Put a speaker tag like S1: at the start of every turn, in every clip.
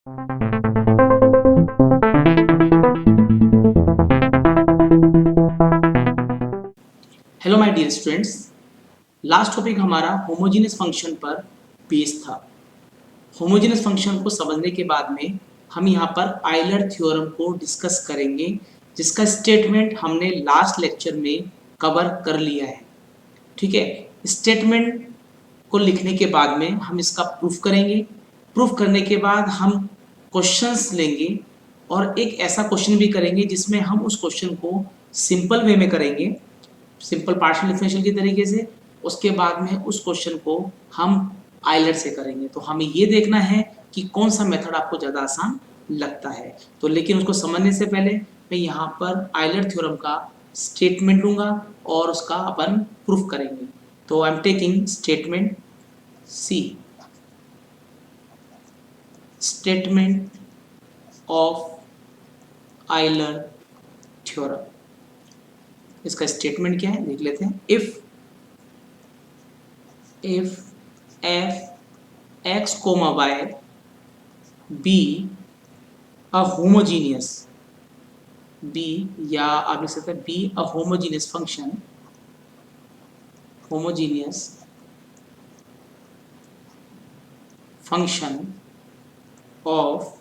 S1: Hello my dear students, last topic हमारा homogeneous function पर based था। होमोजेनियस फंक्शन को समझने के बाद में हम यहाँ पर आयलर थ्योरम को डिस्कस करेंगे, जिसका स्टेटमेंट हमने लास्ट लेक्चर में कवर कर लिया है। ठीक है, स्टेटमेंट को लिखने के बाद में हम इसका प्रूफ करेंगे। प्रूफ करने के बाद हम क्वेश्चंस लेंगे और एक ऐसा क्वेश्चन भी करेंगे जिसमें हम उस क्वेश्चन को सिंपल वे में करेंगे, सिंपल पार्शियल डिफरेंशियल के तरीके से। उसके बाद में उस क्वेश्चन को हम आइलर से करेंगे। तो हमें ये देखना है कि कौन सा मेथड आपको ज़्यादा आसान लगता है। तो लेकिन उसको समझने से पहले मैं यहाँ पर आइलर थ्योरम का स्टेटमेंट लूँगा और उसका अपन प्रूफ करेंगे। तो I am taking statement C, statement of Euler theorem. इसका स्टेटमेंट क्या है देख लेते हैं। If f x comma y be a homogeneous, be या आप लिख सकते हैं be a homogeneous function, homogeneous function of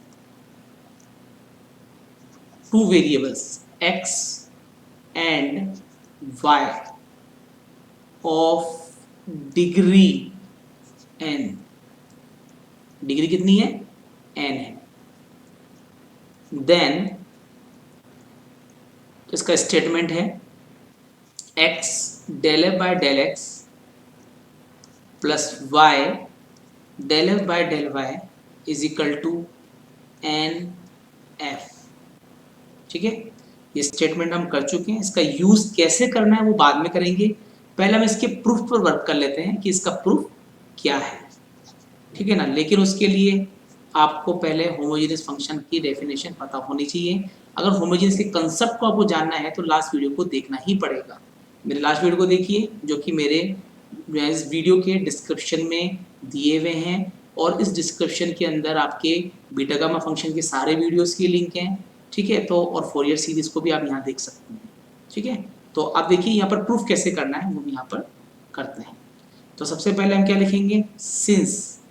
S1: two variables x and y of degree n। Degree कितनी है? n है। देन इसका स्टेटमेंट है x del f by del x plus y del f by del y is equal to n f. ठीक है, ये statement हम कर चुके हैं। इसका यूज कैसे करना है वो बाद में करेंगे। पहले हम इसके प्रूफ पर वर्क कर लेते हैं कि इसका प्रूफ क्या है। ठीक है ना, लेकिन उसके लिए आपको पहले होमोजेनियस फंक्शन की डेफिनेशन पता होनी चाहिए। अगर होमोजेनियस के कंसेप्ट को आपको जानना है तो लास्ट वीडियो को देखना ही पड़ेगा। मेरे लास्ट वीडियो को देखिए, जो कि मेरे इस वीडियो के डिस्क्रिप्शन में दिए हुए हैं, और इस डिस्क्रिप्शन के अंदर आपके बीटा गामा फंक्शन के सारे वीडियोस की लिंक हैं। ठीक है, तो और फोरियर सीरीज को भी आप यहाँ देख सकते हैं। ठीक है, तो आप देखिए यहाँ पर प्रूफ कैसे करना है वो हम यहाँ पर करते हैं। तो सबसे पहले हम क्या लिखेंगे, since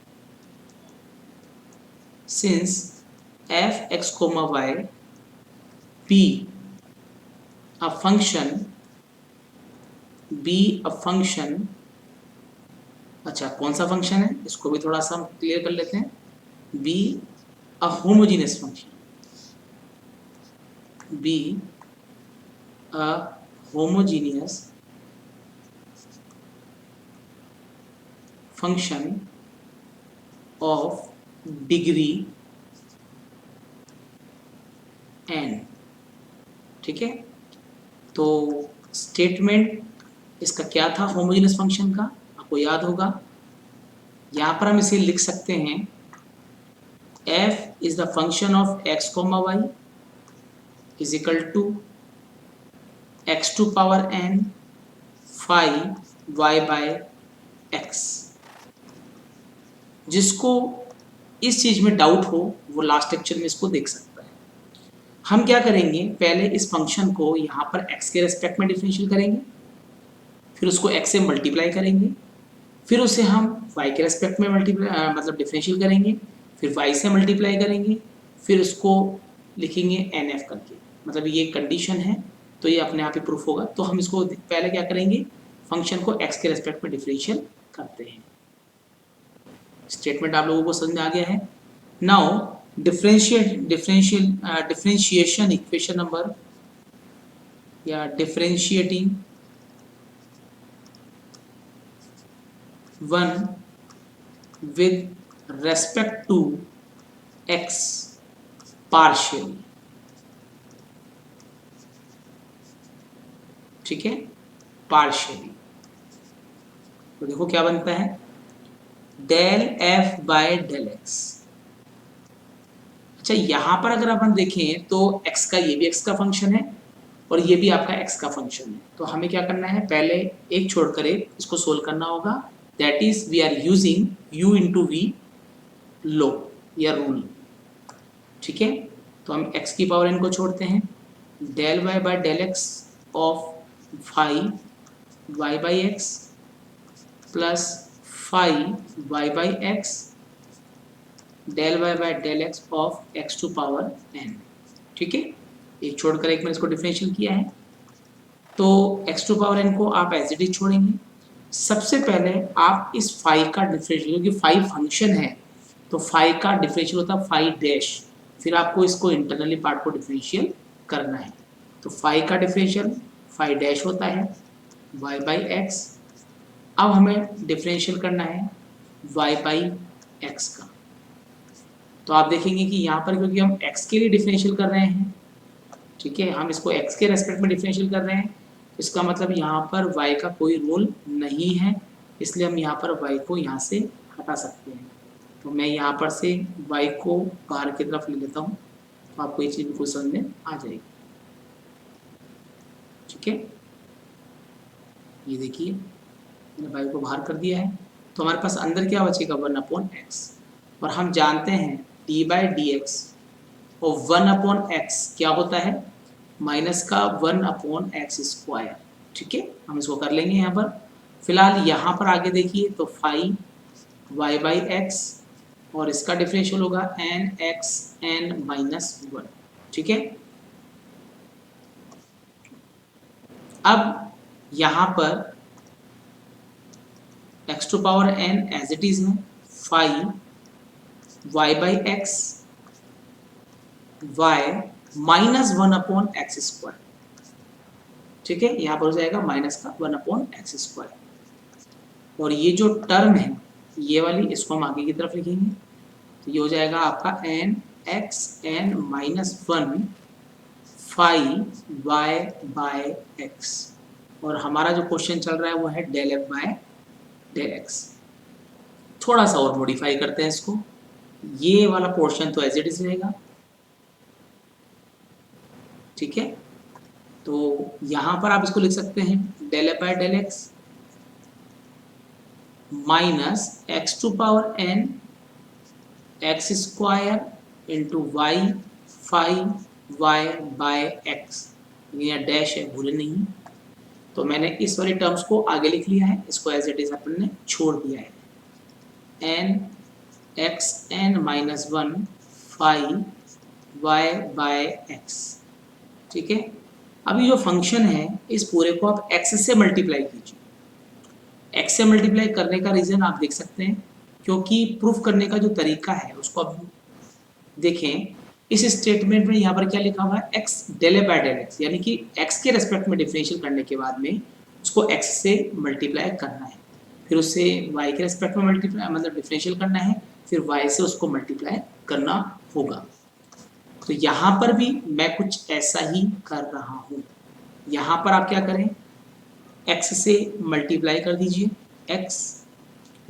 S1: f x comma y be a function, अच्छा कौन सा फंक्शन है इसको भी थोड़ा सा हम क्लियर कर लेते हैं। Be a homogeneous function, be a homogeneous function of degree n। ठीक है, तो स्टेटमेंट इसका क्या था होमोजेनियस फंक्शन का, आपको याद होगा। यहाँ पर हम इसे लिख सकते हैं f is the function of x comma y is equal to x to power n phi y by x। जिसको इस चीज में डाउट हो वो लास्ट लेक्चर में इसको देख सकता है। हम क्या करेंगे, पहले इस फंक्शन को यहाँ पर x के रेस्पेक्ट में डिफरेंशियल करेंगे, फिर उसको x से मल्टीप्लाई करेंगे, फिर उसे हम y के रेस्पेक्ट में मतलब डिफरेंशियल करेंगे, फिर y से मल्टीप्लाई करेंगे, फिर उसको लिखेंगे nf करके। मतलब ये कंडीशन है, तो ये अपने आप ही प्रूफ होगा। तो हम इसको पहले क्या करेंगे, फंक्शन को x के रेस्पेक्ट में डिफरेंशियल करते हैं। स्टेटमेंट आप लोगों को समझ में आ गया है। नाउ डिफरेंशिएशन इक्वेशन नंबर या differentiating one with respect to x partially. ठीक है, पार्शियली। तो देखो क्या बनता है, del f by del x. अच्छा, यहां पर अगर अपन देखें तो x का, ये भी x का फंक्शन है और ये भी आपका x का फंक्शन है। तो हमें क्या करना है, पहले एक छोड़कर एक इसको सोल्व करना होगा। That is we are using u into V लो या रूल। ठीक है, तो हम x की पावर n को छोड़ते हैं, del y by del x of five y by x plus five y by x del y by del x of x to power n। ठीक है, एक छोड़कर एक मैंने इसको डिफरेंशियल किया है, तो x टू पावर n को आप एज इट इज छोड़ेंगे। सबसे पहले आप इस फाइव का डिफरेंशियल, क्योंकि फाइव फंक्शन है तो फाइव का डिफरेंशियल होता है फाइव डैश, फिर आपको इसको इंटरनली पार्ट को डिफरेंशियल करना है। तो फाइव का डिफरेंशियल फाइव डैश होता है y बाई एक्स। अब हमें डिफरेंशियल करना है y बाई एक्स का। तो आप देखेंगे कि यहाँ पर क्योंकि हम x के लिए डिफरेंशियल कर रहे हैं, ठीक है, हम इसको x के रेस्पेक्ट में डिफरेंशियल कर रहे हैं, इसका मतलब यहाँ पर y का कोई रोल नहीं है, इसलिए हम यहाँ पर y को यहाँ से हटा सकते हैं। तो मैं यहाँ पर से y को बाहर की तरफ ले लेता हूँ, तो आपको ये चीज़ बिल्कुल समझ में आ जाएगी। ठीक है, ये देखिए मैंने y को बाहर कर दिया है, तो हमारे पास अंदर क्या बचेगा 1/x, और हम जानते हैं डी बाई डी एक्स और 1/x क्या होता है, माइनस का 1/x स्क्वायर। ठीक है, हम इसको कर लेंगे यहाँ पर। फिलहाल यहाँ पर आगे देखिए तो 5y बाई एक्स और इसका डिफरेंशियल होगा n(x(n - 1)। ठीक है, अब यहाँ पर x to power n as it is है 5y by x y minus 1/x square. ठीक है, यहाँ पर हो जाएगा माइनस का 1/x स्क्वायर, और ये जो टर्म है ये वाली इसको हम आगे की तरफ लिखेंगे, तो ये हो जाएगा आपका n(x(n - 1) 5y बाय एक्स, और हमारा जो क्वेश्चन चल रहा है वो है del f by del x. थोड़ा सा और मॉडिफाई करते हैं इसको, ये वाला पोर्शन तो एज इट इज रहेगा। ठीक है, तो यहाँ पर आप इसको लिख सकते हैं del f by del x minus x to power n x square into y 5y by x, यहाँ डैश है भूले नहीं, तो मैंने इस वाली टर्म्स को आगे लिख लिया है, इसको एज इट इज अपन ने छोड़ दिया है n(x(n - 1) 5y बाय एक्स। ठीक है, अभी जो फंक्शन है इस पूरे को आप x से मल्टीप्लाई कीजिए। x से मल्टीप्लाई करने का रीज़न आप देख सकते हैं, क्योंकि प्रूफ करने का जो तरीका है उसको आप देखें। इस स्टेटमेंट में यहाँ पर क्या लिखा हुआ है x del by del x, यानी कि x के रेस्पेक्ट में डिफरेंशियल करने के बाद में उसको x से मल्टीप्लाई करना है, फिर उससे y के रेस्पेक्ट में मल्टीप्लाई मतलब डिफरेंशियल करना है, फिर y से उसको मल्टीप्लाई करना होगा। तो यहाँ पर भी मैं कुछ ऐसा ही कर रहा हूँ। यहाँ पर आप क्या करें, x से मल्टीप्लाई कर दीजिए, x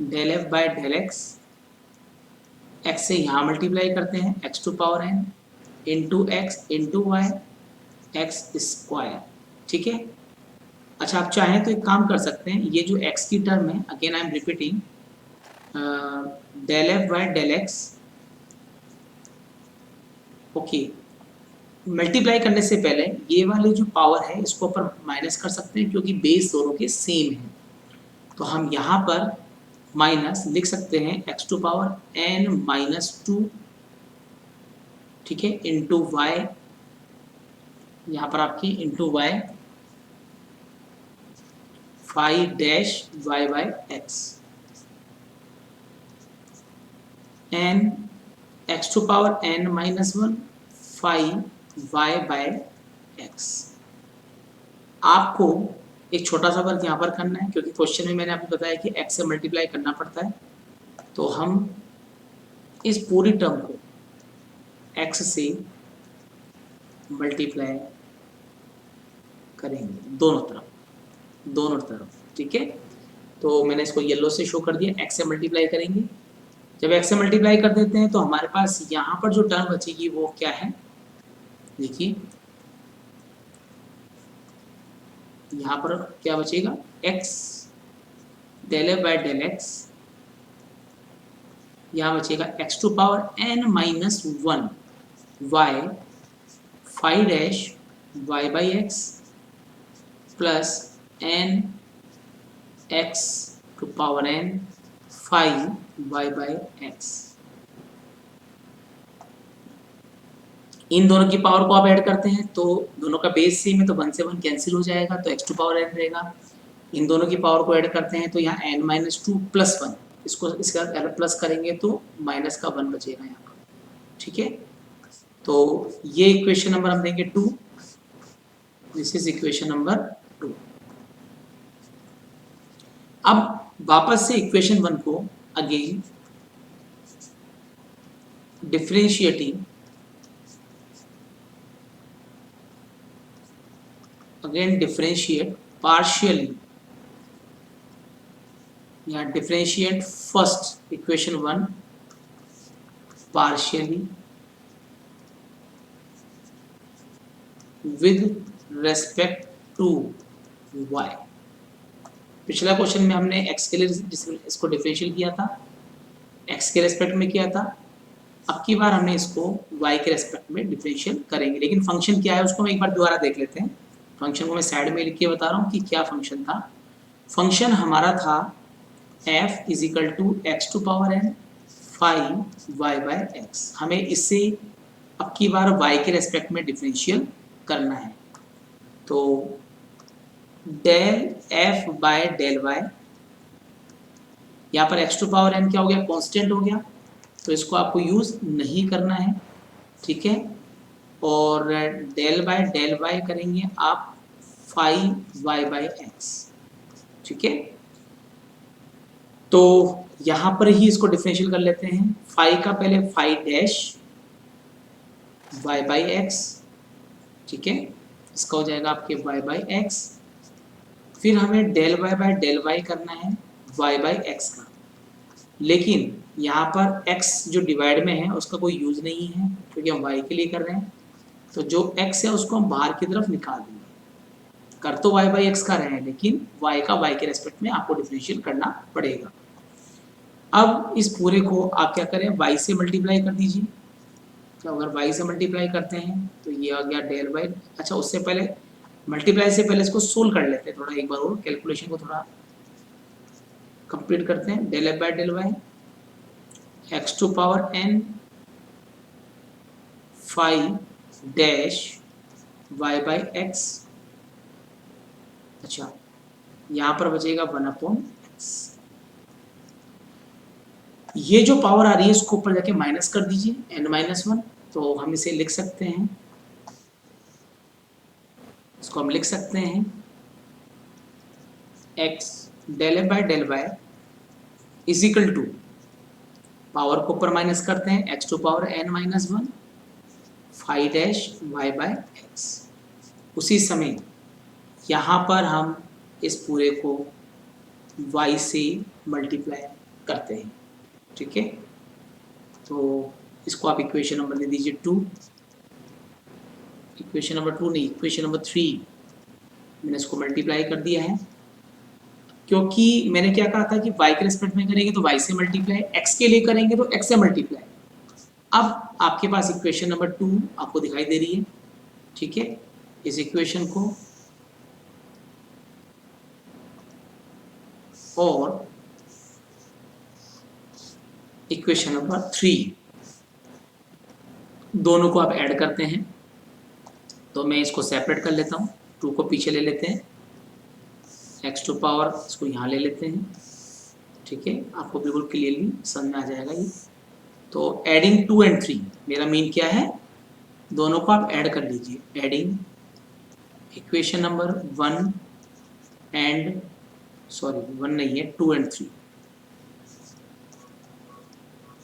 S1: del f by del x, x से यहाँ मल्टीप्लाई करते हैं x to power n into x into y x square. ठीक है, अच्छा आप चाहें तो एक काम कर सकते हैं, ये जो x की टर्म है again I am repeating del f by del x, okay, multiply करने से पहले ये वाली जो पावर है इसको ऊपर माइनस कर सकते हैं, क्योंकि बेस दोनों के सेम है, तो हम यहाँ पर माइनस लिख सकते हैं x टू पावर n - 2, ठीक है, इंटू वाई, यहाँ पर आपकी into y 5 dash y by x n x to power n - 1 5y by x. आपको एक छोटा सा वर्क यहाँ पर करना है, क्योंकि क्वेश्चन में मैंने आपको बताया कि x से मल्टीप्लाई करना पड़ता है, तो हम इस पूरी टर्म को x से मल्टीप्लाई करेंगे दोनों तरफ। ठीक है, तो मैंने इसको येलो से शो कर दिया, x से मल्टीप्लाई करेंगे। जब x से मल्टीप्लाई कर देते हैं तो हमारे पास यहाँ पर जो टर्म बचेगी वो क्या है, देखिए यहाँ पर क्या बचेगा, x del f by del x, यहाँ बचेगा x to power n - 1 y five dash y by x plus n x to power n five y by x. इन दोनों की पावर को आप ऐड करते हैं तो दोनों का बेस सेम है तो 1 से 1 कैंसिल हो जाएगा तो x टू पावर n रहेगा। इन दोनों की पावर को ऐड करते हैं तो यहाँ n minus two plus one, इसको इसका अगर प्लस करेंगे तो माइनस का 1 बचेगा यहाँ पर। ठीक है, तो ये इक्वेशन नंबर हम देंगे 2। This is equation number 2। अब वापस से इक्वेशन 1 को again differentiating, again differentiate partially या differentiate first equation 1 partially with respect to y। पिछला क्वेश्चन में हमने x के लिए इसको डिफरेंशियल किया था, x के रेस्पेक्ट में किया था। अब की बार हमने इसको y के रेस्पेक्ट में डिफरेंशियल करेंगे, लेकिन फंक्शन क्या है उसको हम एक बार दोबारा देख लेते हैं। फंक्शन को मैं साइड में लिख के बता रहा हूँ कि क्या फंक्शन था। फंक्शन हमारा था f is equal to x to power n five y by x. हमें इससे अब की बार y के रेस्पेक्ट में डिफरेंशियल करना है, तो del f by del y, यहाँ पर x टू पावर n क्या हो गया, कांस्टेंट हो गया, तो इसको आपको यूज नहीं करना है। ठीक है, और डेल बाय डेल वाई करेंगे आप फाइव वाई बाई एक्स। ठीक है, तो यहाँ पर ही इसको डिफरेंशियल कर लेते हैं। फाइव का पहले five dash y by x, ठीक है, इसका हो जाएगा आपके वाई बाई एक्स। फिर हमें del y by del y करना है वाई बाई एक्स का, लेकिन यहाँ पर x जो डिवाइड में है उसका कोई यूज नहीं है क्योंकि हम y के लिए कर रहे हैं, तो जो x है उसको हम बाहर की तरफ निकाल देंगे। कर तो y बाई एक्स का रहे हैं, लेकिन y का y के रेस्पेक्ट में आपको डिफरेंशियल करना पड़ेगा। अब इस पूरे को आप क्या करें, y से मल्टीप्लाई कर दीजिए। तो अगर y से मल्टीप्लाई करते हैं तो ये आ गया डेल वाई। अच्छा, उससे पहले मल्टीप्लाई से पहले इसको सोल्व कर लेते हैं, थोड़ा एक बार और कैलकुलेशन को थोड़ा कंप्लीट करते हैं। Del f by del y x to power n five dash y by x. अच्छा, यहाँ पर बचेगा 1/x। ये जो पावर आ रही है इसको ऊपर जाके माइनस कर दीजिए n-1, तो हम इसे लिख सकते हैं, इसको हम लिख सकते हैं x del f by del y is equal to, power को ऊपर माइनस करते हैं, x to power n-1 five dash y by x. उसी समय यहाँ पर हम इस पूरे को y से मल्टीप्लाई करते हैं। ठीक है, तो इसको आप इक्वेशन नंबर दे दीजिए 2। इक्वेशन नंबर 2 नहीं, इक्वेशन नंबर 3 मैंने इसको मल्टीप्लाई कर दिया है, क्योंकि मैंने क्या कहा था कि y के रिस्पेक्ट में करेंगे तो y से मल्टीप्लाई, x के लिए करेंगे तो x से मल्टीप्लाई। अब आपके पास इक्वेशन नंबर 2 आपको दिखाई दे रही है। ठीक है, इस इक्वेशन को और इक्वेशन नंबर 3 दोनों को आप ऐड करते हैं, तो मैं इसको सेपरेट कर लेता हूँ। 2 को पीछे ले लेते हैं, x टू पावर इसको यहाँ ले लेते हैं। ठीक है, आपको बिल्कुल क्लियरली समझ में आ जाएगा ये। तो एडिंग 2 and 3 मेरा मीन क्या है, दोनों को आप ऐड कर लीजिए। Adding equation number 1 and sorry 1 नहीं है, 2 and 3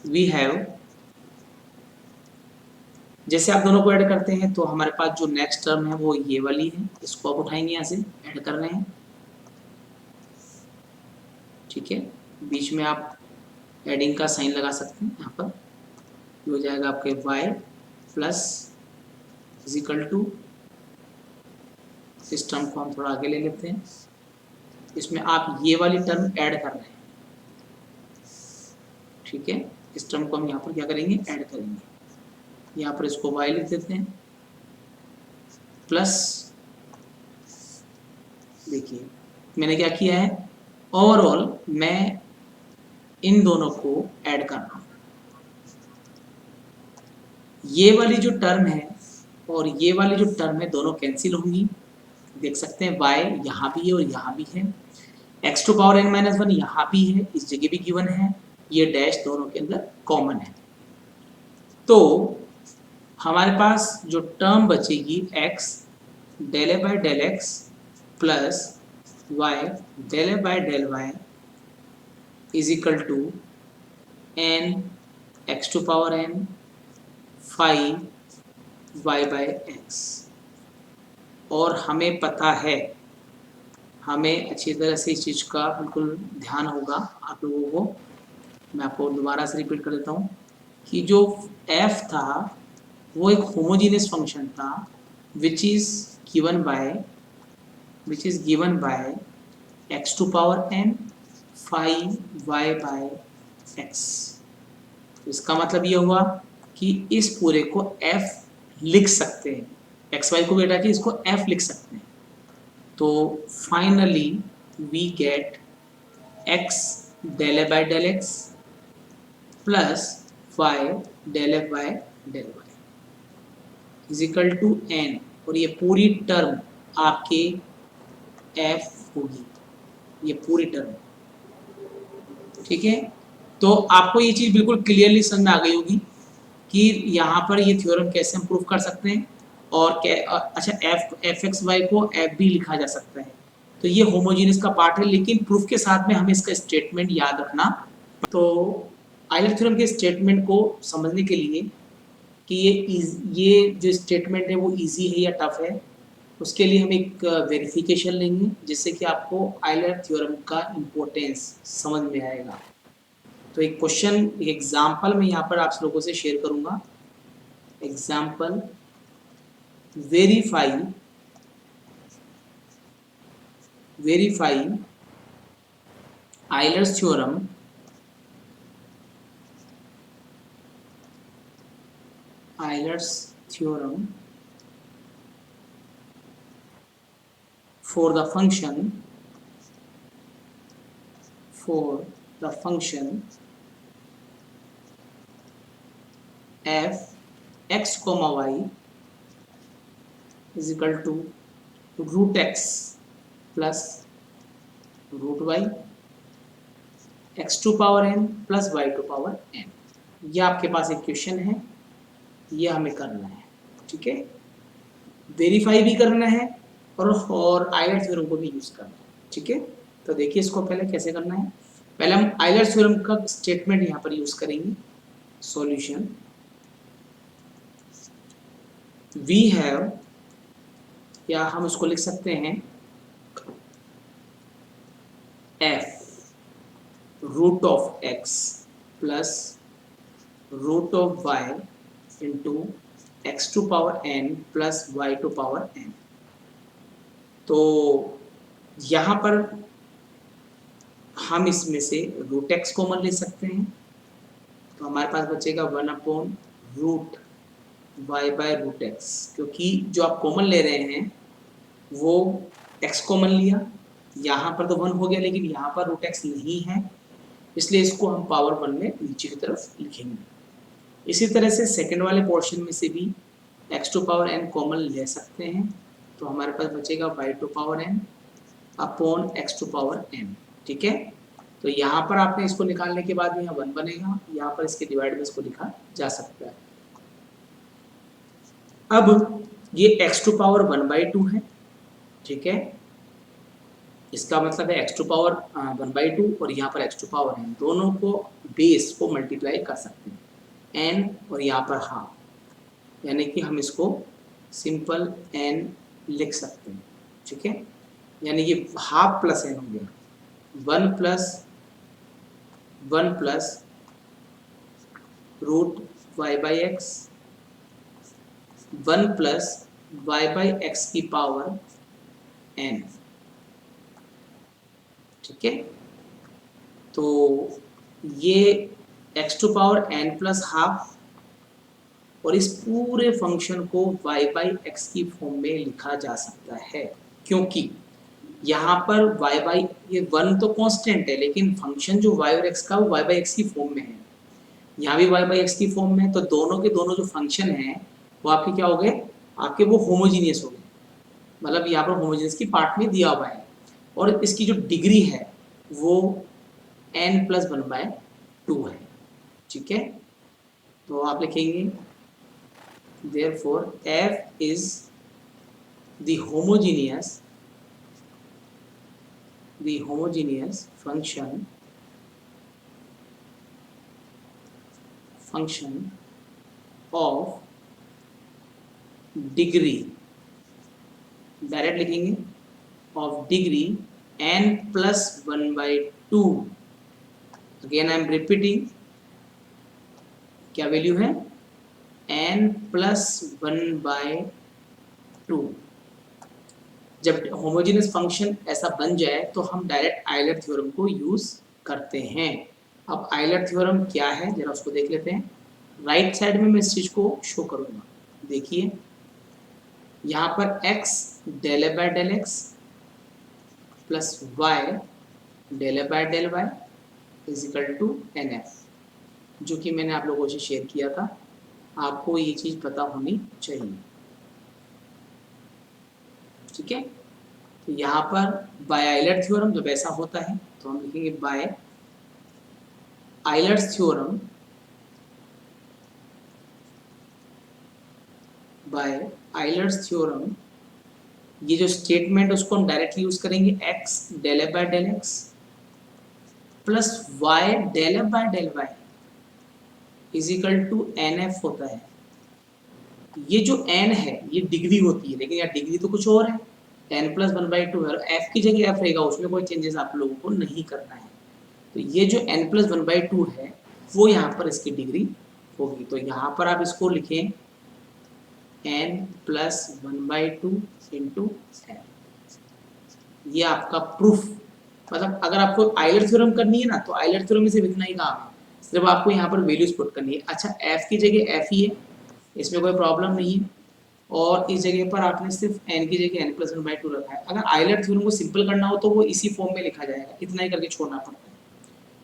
S1: वी हैव, जैसे आप दोनों को ऐड करते हैं तो हमारे पास जो नेक्स्ट टर्म है वो ये वाली है, इसको आप उठाएंगे, यहाँ से ऐड कर रहे हैं। ठीक है, बीच में आप एडिंग का साइन लगा सकते हैं, यहाँ पर ये हो जाएगा आपके y plus is equal to, इस टर्म को हम थोड़ा आगे ले लेते हैं, इसमें आप ये वाली टर्म ऐड कर रहे हैं। ठीक है, इस टर्म को हम यहाँ पर क्या करेंगे, ऐड करेंगे। यहाँ पर इसको y लिख देते हैं प्लस, देखिए मैंने क्या किया है, ओवरऑल मैं इन दोनों को ऐड कर रहा हूँ। ये वाली जो टर्म है और ये वाली जो टर्म है दोनों कैंसिल होंगी, देख सकते हैं y यहाँ भी है और यहाँ भी है, x टू पावर n-1 यहाँ भी है, इस जगह भी गिवन है, ये डैश दोनों के अंदर कॉमन है। तो हमारे पास जो टर्म बचेगी x del a by del x plus y del a by del y is equal to n x to power n 5 y by x. और हमें पता है, हमें अच्छी तरह से इस चीज़ का बिल्कुल ध्यान होगा आप लोगों को, मैं आपको दोबारा से रिपीट कर देता हूँ कि जो f था वो एक होमोजीनियस फंक्शन था which is given by x to power n 5y by x। इसका मतलब ये हुआ कि इस पूरे को f लिख सकते हैं, एक्स वाई को बेटा कि इसको f लिख सकते हैं। तो finally we get x del a by del x plus y del f by del y is equal to n, और ये पूरी टर्म आपके f होगी, ये पूरी टर्म, ठीक है। तो आपको ये चीज़ बिल्कुल क्लियरली समझ में आ गई होगी कि यहाँ पर ये थ्योरम कैसे हम प्रूव कर सकते हैं, और अच्छा एफ एक्स वाई को एफ भी लिखा जा सकता है। तो ये होमोजीनियस का पार्ट है, लेकिन प्रूफ के साथ में हमें इसका स्टेटमेंट याद रखना। तो आइलर थ्योरम के स्टेटमेंट को समझने के लिए कि ये जो स्टेटमेंट है वो इजी है या टफ है, उसके लिए हम एक वेरिफिकेशन लेंगे जिससे कि आपको आइलर थ्योरम का इम्पोर्टेंस समझ में आएगा। तो एक क्वेश्चन, एक एग्जाम्पल मैं यहाँ पर आप लोगों से शेयर करूँगा। Example, verify Euler's theorem for the function f x comma y is equal to root x plus root y x to power n plus y to power n। ये आपके पास एक क्वेश्चन है, ये हमें करना है, ठीक है। वेरीफाई भी करना है और आइलर थ्योरम को भी यूज करना है, ठीक है। तो देखिए इसको पहले कैसे करना है। पहले हम आइलर थ्योरम का स्टेटमेंट यहाँ पर यूज करेंगे। सॉल्यूशन, वी हैव, या हम उसको लिख सकते हैं f root of x plus root of y into x to power n plus y to power n। तो यहाँ पर हम इसमें से रूट एक्स कॉमन ले सकते हैं, तो हमारे पास बचेगा 1/रूट y बाय रूट एक्स, क्योंकि जो आप कॉमन ले रहे हैं वो x कॉमन लिया, यहाँ पर तो 1 हो गया, लेकिन यहाँ पर रूट एक्स नहीं है, इसलिए इसको हम पावर 1 में नीचे की तरफ लिखेंगे। इसी तरह से सेकंड वाले पोर्शन में से भी x to power n common ले सकते हैं, तो हमारे पास बचेगा y to power n upon x to power n, ठीक है। तो यहाँ पर आपने इसको निकालने के बाद यहाँ 1 बनेगा, यहाँ पर इसके डिवाइड में इसको लिखा जा सकता है। अब ये x टू पावर 1/2 है, ठीक है, इसका मतलब है x टू पावर 1/2 और यहाँ पर x टू पावर n, दोनों को बेस को मल्टीप्लाई कर सकते हैं, n और यहाँ पर हाफ, यानी कि हम इसको सिंपल n लिख सकते हैं, ठीक है। यानी ये हाफ प्लस n हो गया, 1 plus root y by x, 1 plus y by x की पावर n, ठीक है। तो ये x to power n plus half और इस पूरे फंक्शन को y बाई एक्स की फॉर्म में लिखा जा सकता है, क्योंकि यहाँ पर y बाई ये 1 तो कांस्टेंट है, लेकिन फंक्शन जो y और x का वो y बाई एक्स की फॉर्म में है, यहाँ भी y बाई एक्स की फॉर्म में है, तो दोनों के दोनों जो फंक्शन हैं वो आपके क्या हो गए, आपके वो होमोजीनियस हो गए, मतलब यहाँ पर होमोजीनियस की पार्ट में दिया हुआ है, और इसकी जो डिग्री है वो n प्लस 1/2 है। ठीक है, तो आप लिखेंगे therefore f is the homogeneous function of degree, direct लिखेंगे, of degree n plus 1/2। Again I am repeating, क्या वैल्यू है, n प्लस 1/2। जब होमोजेनियस फंक्शन ऐसा बन जाए तो हम डायरेक्ट आयलर थ्योरम को यूज करते हैं। अब आयलर थ्योरम क्या है जरा उसको देख लेते हैं। राइट साइड में मैं इस चीज को शो करूंगा, देखिए यहाँ पर x del by del x plus y del by del y is equal to NF, जो कि मैंने आप लोगों से शेयर किया था, आपको ये चीज पता होनी चाहिए। ठीक है, तो यहाँ पर बाय आयलर थ्योरम जब ऐसा होता है तो हम लिखेंगे by Euler's theorem, by Euler's theorem, ये जो स्टेटमेंट उसको हम डायरेक्टली यूज करेंगे, x del f by del x plus y del f by del y is equal to NF होता है। ये जो n है ये डिग्री होती है, लेकिन यार डिग्री तो कुछ और है, n प्लस 1/2 है, f की जगह f रहेगा, उसमें कोई चेंजेस आप लोगों को नहीं करना है। तो ये जो n प्लस 1/2 है वो यहाँ पर इसकी डिग्री होगी, तो यहाँ पर आप इसको लिखें n प्लस 1/2 इंटू n। ये आपका प्रूफ, मतलब अगर आपको आयलर थ्योरम करनी है ना तो आयलर थ्योरम में सिर्फ इतना ही काम है, सिर्फ आपको यहाँ पर वैल्यूज पुट करनी है। अच्छा, f की जगह f ही है, इसमें कोई प्रॉब्लम नहीं है, और इस जगह पर आपने सिर्फ n की जगह n प्लस 1/2 रखा है। अगर आयलर थ्योरम को सिंपल करना हो तो वो इसी फॉर्म में लिखा जाएगा, इतना ही करके छोड़ना पड़ता है।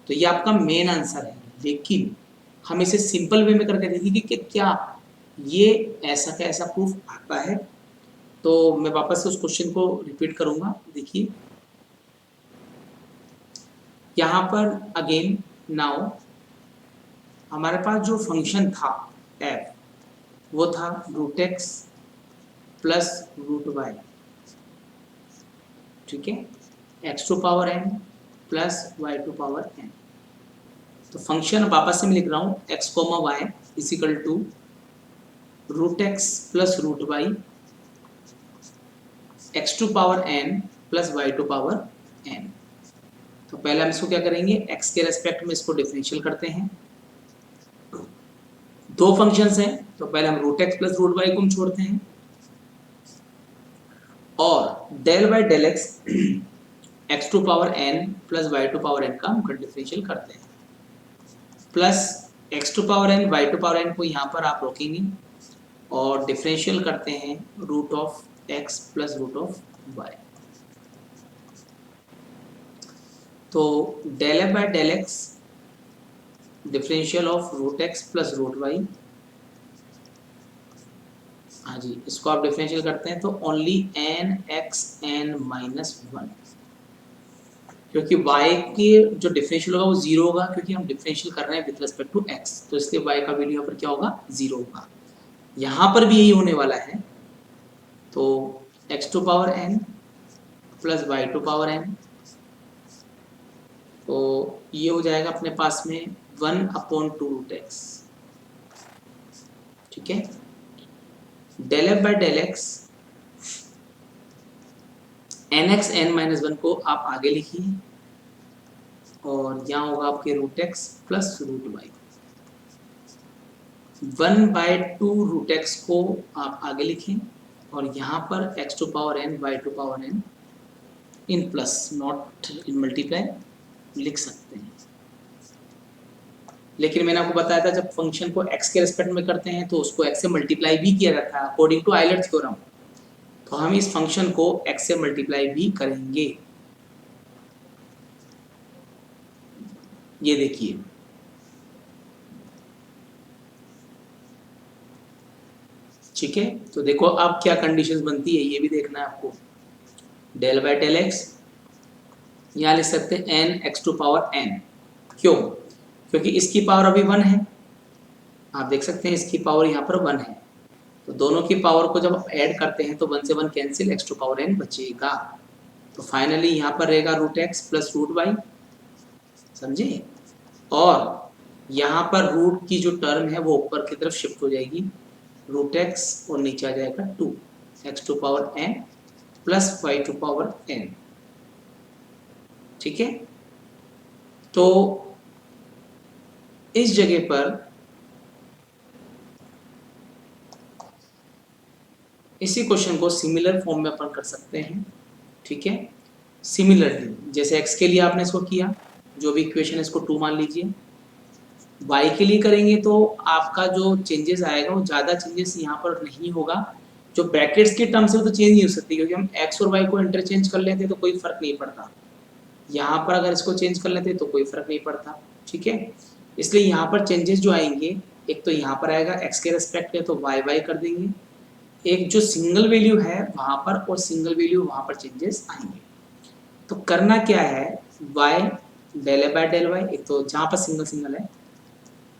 S1: तो ये आपका मेन आंसर है, लेकिन हम इसे सिंपल वे में करके देखेंगे कि क्या ये ऐसा का ऐसा प्रूफ आता है। तो मैं वापस से उस क्वेश्चन को रिपीट करूंगा, देखिए यहाँ पर अगेन नाउ हमारे पास जो फंक्शन था f वो था root x plus root y, ठीक है, x to power n plus y to power n। तो फंक्शन वापस से मैं लिख रहा हूँ x comma y is equal to root x plus root y x to power n plus y to power n। तो पहले हम इसको क्या करेंगे, x के रेस्पेक्ट में इसको डिफरेंशियल करते हैं। दो फंक्शंस हैं, तो पहले हम root x plus root y को हम छोड़ते हैं, और del by del x x to power n plus y to power n का हम डिफरेंशियल करते हैं, plus x to power n y to power n को यहाँ पर आप रोकेंगे और डिफरेंशियल करते हैं root of x plus root of y. तो del f by del x differential of root x plus root y, हाँ जी, इसको आप डिफरेंशियल करते हैं तो only n x n minus 1, क्योंकि y के जो डिफरेंशियल होगा वो 0 होगा, क्योंकि हम डिफरेंशियल कर रहे हैं विद रिस्पेक्ट टू x, तो इसलिए y का वैल्यू यहाँ पर क्या होगा, 0 होगा। यहाँ पर भी यही होने वाला है, तो x to power n plus y to power n, तो ये हो जाएगा अपने पास में 1/2 रूट एक्स, ठीक है। Del f by del x n x n minus 1 को आप आगे लिखिए, और यहाँ होगा आपके root x plus root y. 1/2 root x को आप आगे लिखें, और यहाँ पर x to power n y to power n in plus not in multiply लिख सकते हैं। लेकिन मैंने आपको बताया था जब फंक्शन को x के रेस्पेक्ट में करते हैं तो उसको x से मल्टीप्लाई भी किया जाता है अकॉर्डिंग टू आयलर थ्योरम। तो हम इस फंक्शन को x से मल्टीप्लाई भी करेंगे। ये देखिए, ठीक है। तो देखो अब क्या कंडीशंस बनती है ये भी देखना है आपको। डेल बाय डेल एक्स, यहाँ लिख सकते हैं n x to power n. क्यों? क्योंकि इसकी पावर अभी 1 है, आप देख सकते हैं इसकी पावर यहाँ पर 1 है। तो दोनों की पावर को जब आप ऐड करते हैं तो 1 से 1 cancel, x to power n बचेगा। तो फाइनली यहाँ पर रहेगा root x plus root y, समझे। और यहाँ पर रूट की जो टर्म है वो ऊपर की तरफ शिफ्ट हो जाएगी, रूट एक्स, और नीचे आ जाएगा 2 x to power n plus y to power n. ठीक है। तो इस जगह पर इसी क्वेश्चन को सिमिलर फॉर्म में अपन कर सकते हैं। ठीक है, सिमिलरली जैसे x के लिए आपने इसको किया, जो भी इक्वेशन है इसको 2 मान लीजिए। y के लिए करेंगे तो आपका जो चेंजेस आएगा वो ज़्यादा चेंजेस यहाँ पर नहीं होगा। जो ब्रैकेट्स की टर्म्स है वो तो चेंज नहीं हो सकती, क्योंकि हम x और y को इंटरचेंज कर लेते तो कोई फर्क नहीं पड़ता। यहाँ पर अगर इसको चेंज कर लेते तो कोई फर्क नहीं पड़ता। ठीक है, इसलिए यहाँ पर चेंजेस जो आएंगे, एक तो यहाँ पर आएगा x के रेस्पेक्ट में तो y कर देंगे, एक जो सिंगल वैल्यू है वहां पर और सिंगल वैल्यू वहां पर चेंजेस आएंगे। तो करना क्या है, y del by del y, एक तो जहां पर सिंगल सिंगल है,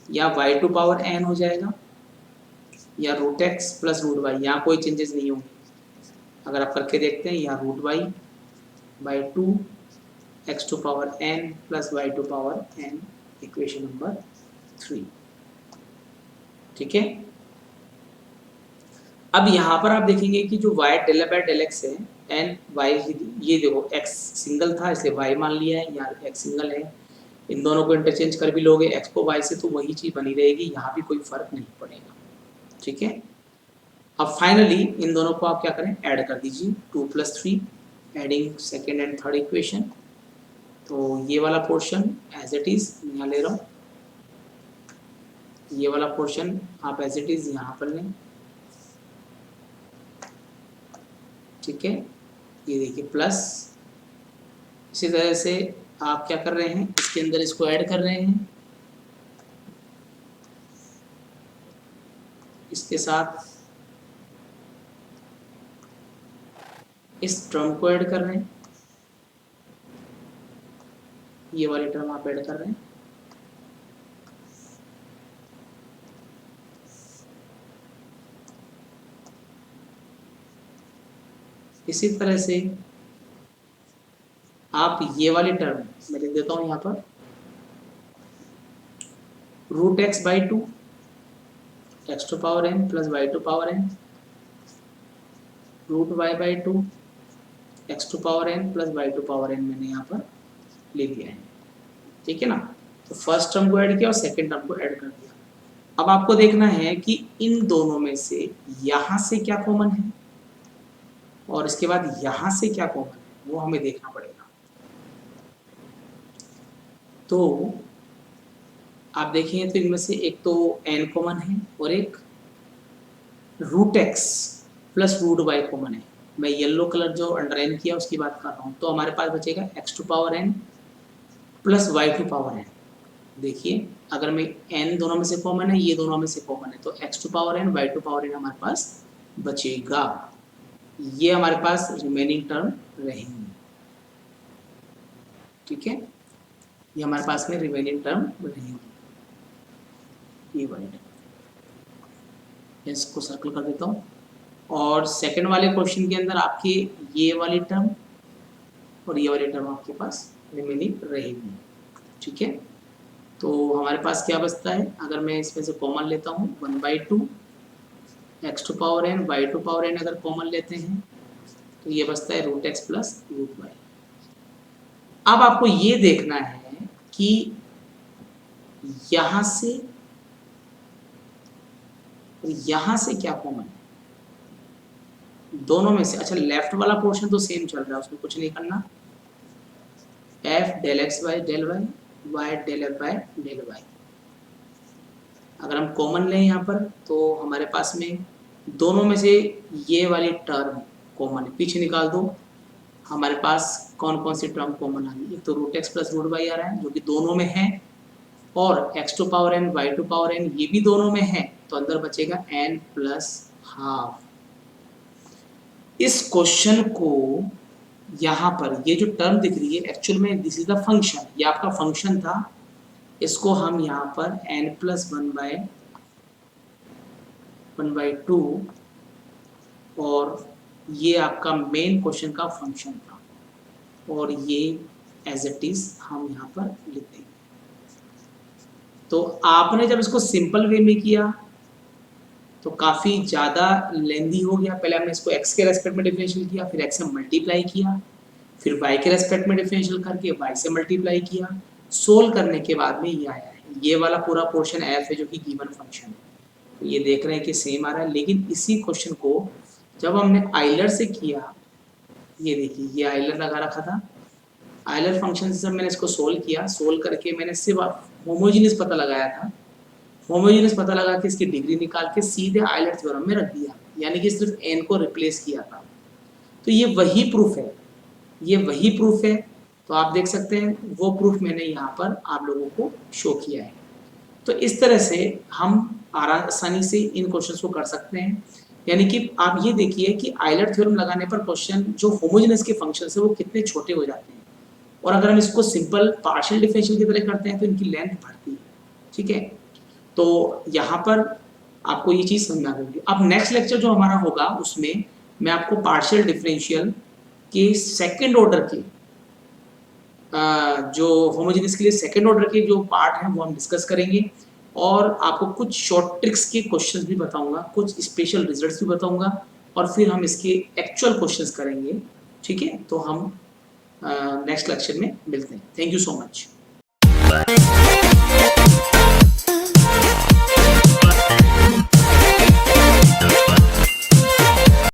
S1: या y टू पावर n हो जाएगा, या root x plus root y, यहाँ कोई चेंजेस नहीं होंगे। अगर आप करके देखते हैं, यहाँ root y by 2 x to power n plus y to power n, equation number 3। ठीक है, अब यहाँ पर आप देखेंगे कि जो y del by del x है एन वाई, ये देखो x सिंगल था इसलिए y मान लिया है, यहाँ x सिंगल है, इन दोनों को इंटरचेंज कर भी लोगे x को y से तो वही चीज़ बनी रहेगी, यहाँ भी कोई फर्क नहीं पड़ेगा। ठीक है, अब फाइनली इन दोनों को आप क्या करें, ऐड कर दीजिए, 2 + 3, adding second and third equation. तो ये वाला पोर्शन एज इट इज यहाँ ले रहा हूँ, ये वाला पोर्शन आप एज इट इज यहाँ पर लें। ठीक है, ये देखिए प्लस, इसी तरह से आप क्या कर रहे हैं, इसके अंदर इसको ऐड कर रहे हैं, इसके साथ इस टर्म को ऐड कर रहे हैं, ये वाली टर्म आप ऐड कर रहे हैं। इसी तरह से आप ये वाली टर्म मैं लिख देता हूं यहाँ पर, root x by 2 x to power n plus y to power n, root y by 2 x to power n plus y to power n मैंने यहाँ पर ले दिया है। ठीक है ना, तो फर्स्ट टर्म को ऐड किया और सेकेंड टर्म को ऐड कर दिया। अब आपको देखना है कि इन दोनों में से यहाँ से क्या कॉमन है और इसके बाद यहाँ से क्या कॉमन है, वो हमें देखना पड़ेगा। तो आप देखें तो इनमें से एक तो n कॉमन है और एक root x plus root y common है। मैं येलो कलर जो अंडरलाइन किया उसकी बात कर रहा हूँ। तो हमारे पास बचेगा x to power n plus y to power n। देखिए अगर मैं n दोनों में से कॉमन है, ये दोनों में से कॉमन है, तो x to power n y to power n हमारे पास बचेगा। ये हमारे पास रिमेनिंग टर्म रहेंगी। ठीक है, ये हमारे पास में रिमेनिंग टर्म रहेंगी, ये वाली टर्म, इसको सर्कल कर देता हूँ। और सेकंड वाले क्वेश्चन के अंदर आपकी ये वाली टर्म और ये वाली टर्म आपके पास रिमेनिंग रहेगी। ठीक है, तो हमारे पास क्या बचता है, अगर मैं इसमें से कॉमन लेता हूँ 1/2 x to power n y to power n, अगर कॉमन लेते हैं तो ये बचता है root x plus root y. अब आपको ये देखना है कि यहां से यहां से क्या कॉमन है दोनों में से। अच्छा, लेफ्ट वाला पोर्शन तो सेम चल रहा है, उसमें कुछ नहीं करना, f del x by del y, y del f by del y. अगर हम कॉमन लें यहाँ पर तो हमारे पास में दोनों में से ये वाली टर्म कॉमन है, पीछे निकाल दो, हमारे पास कौन कौन सी टर्म कॉमन आ रही है। तो root x plus root y आ रहा है जो कि दोनों में है, और x to power n y to power n ये भी दोनों में है, तो अंदर बचेगा एन प्लस हाफ। इस क्वेश्चन को यहाँ पर ये जो टर्म दिख रही है एक्चुअल में दिस इज द फंक्शन, ये आपका फंक्शन था, इसको हम यहाँ पर n plus one by two, और ये आपका मेन क्वेश्चन का फंक्शन था, और ये एज इट इज हम यहाँ पर लिख देंगे। तो आपने जब इसको सिंपल वे में किया तो काफ़ी ज़्यादा लेंदी हो गया। पहले हमने इसको x के रेस्पेक्ट में डिफरेंशियल किया, फिर x से मल्टीप्लाई किया, फिर y के रेस्पेक्ट में डिफरेंशियल करके y से मल्टीप्लाई किया, सोल्व करने के बाद में ये आया है। ये वाला पूरा पोर्शन f है जो कि गिवन फंक्शन है, तो ये देख रहे हैं कि सेम आ रहा है। लेकिन इसी क्वेश्चन को जब हमने आइलर से किया, ये देखिए ये आइलर लगा रखा था, आइलर फंक्शन से जब मैंने इसको सोल्व किया, सोल्व करके मैंने सिर्फ होमोजीनियस पता लगाया था, होमोजेनियस पता लगा के इसकी डिग्री निकाल के सीधे आइलर थ्योरम में रख दिया, यानी कि सिर्फ n को रिप्लेस किया था। तो ये वही प्रूफ है, ये वही प्रूफ है। तो आप देख सकते हैं वो प्रूफ मैंने यहाँ पर आप लोगों को शो किया है। तो इस तरह से हम आसानी से इन क्वेश्चंस को कर सकते हैं। यानी कि आप ये देखिए कि आइलर थ्योरम लगाने पर क्वेश्चन जो होमोजेनियस के फंक्शन है वो कितने छोटे हो जाते हैं, और अगर हम इसको सिंपल पार्शियल डिफरेंशियल की तरह करते हैं तो इनकी लेंथ बढ़ती है। ठीक है, तो यहाँ पर आपको ये चीज़ समझना होगी। अब नेक्स्ट लेक्चर जो हमारा होगा उसमें मैं आपको पार्शियल डिफरेंशियल के सेकंड ऑर्डर के जो होमोजेनियस के लिए सेकंड ऑर्डर के जो पार्ट हैं वो हम डिस्कस करेंगे, और आपको कुछ शॉर्ट ट्रिक्स के क्वेश्चंस भी बताऊंगा, कुछ स्पेशल रिजल्ट्स भी बताऊंगा, और फिर हम इसके एक्चुअल क्वेश्चंस करेंगे। ठीक है, तो हम नेक्स्ट लेक्चर में मिलते हैं। Thank you so much.